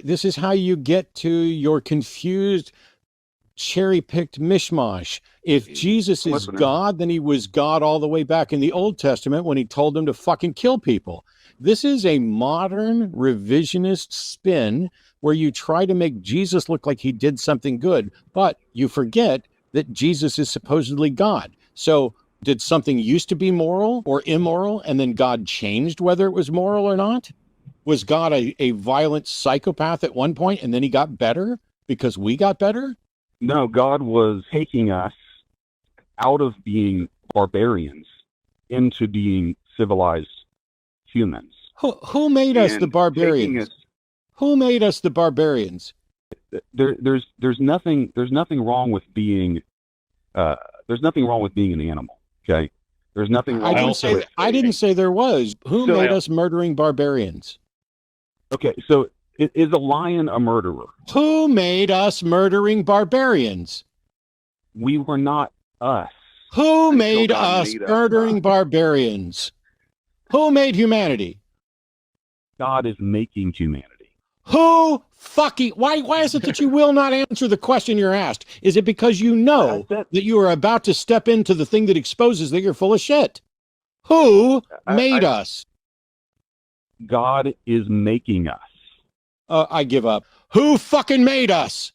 this is how you get to your confused, cherry-picked mishmash. If Jesus is God, then he was God all the way back in the Old Testament when he told them to fucking kill people. This is a modern revisionist spin where you try to make Jesus look like he did something good, but you forget that Jesus is supposedly God. So did something used to be moral or immoral, and then God changed whether it was moral or not? Was God a violent psychopath at one point, and then he got better because we got better? No, God was taking us out of being barbarians into being civilized humans. Who made us the barbarians? Who made us the barbarians? There's nothing wrong with being an animal. Okay, there's nothing wrong. I didn't say there was. Who made us murdering barbarians? Okay, so is a lion a murderer? Who made us murdering barbarians? We were not us. Who made us murdering barbarians? Who made humanity? God is making humanity. Who fucking... Why is it that you will not answer the question you're asked? Is it because you know that you are about to step into the thing that exposes that you're full of shit? Who made us? God is making us. I give up. Who fucking made us?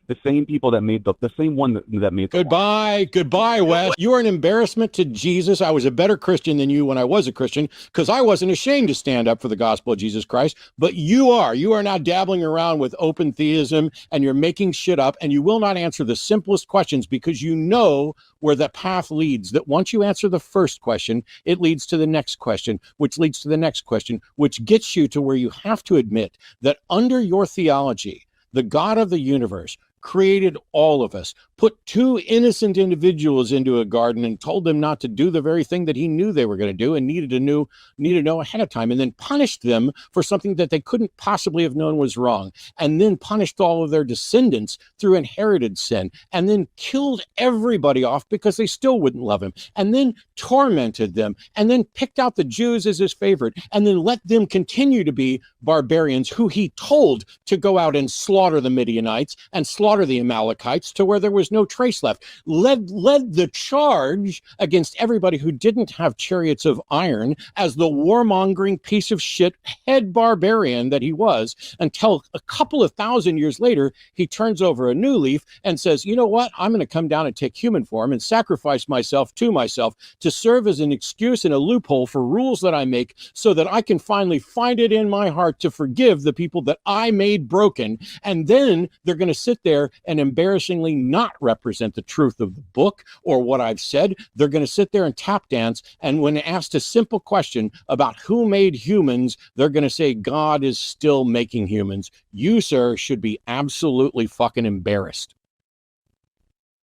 The same people that made the same one that made the Goodbye, Wes. You are an embarrassment to Jesus. I was a better Christian than you when I was a Christian because I wasn't ashamed to stand up for the gospel of Jesus Christ. But you are. You are now dabbling around with open theism and you're making shit up, and you will not answer the simplest questions because you know where the path leads. That once you answer the first question, it leads to the next question, which leads to the next question, which gets you to where you have to admit that under your theology, the God of the universe created all of us, put two innocent individuals into a garden and told them not to do the very thing that he knew they were going to do and needed to know ahead of time, and then punished them for something that they couldn't possibly have known was wrong, and then punished all of their descendants through inherited sin, and then killed everybody off because they still wouldn't love him, and then tormented them, and then picked out the Jews as his favorite, and then let them continue to be barbarians who he told to go out and slaughter the Midianites and slaughter the Amalekites to where there was no trace left, led the charge against everybody who didn't have chariots of iron as the warmongering piece of shit head barbarian that he was, until a couple of thousand years later, he turns over a new leaf and says, you know what, I'm going to come down and take human form and sacrifice myself to serve as an excuse and a loophole for rules that I make so that I can finally find it in my heart to forgive the people that I made broken. And then they're going to sit there and embarrassingly not represent the truth of the book or what I've said. They're going to sit there and tap dance, and when asked a simple question about who made humans, they're going to say God is still making humans. You, sir, should be absolutely fucking embarrassed.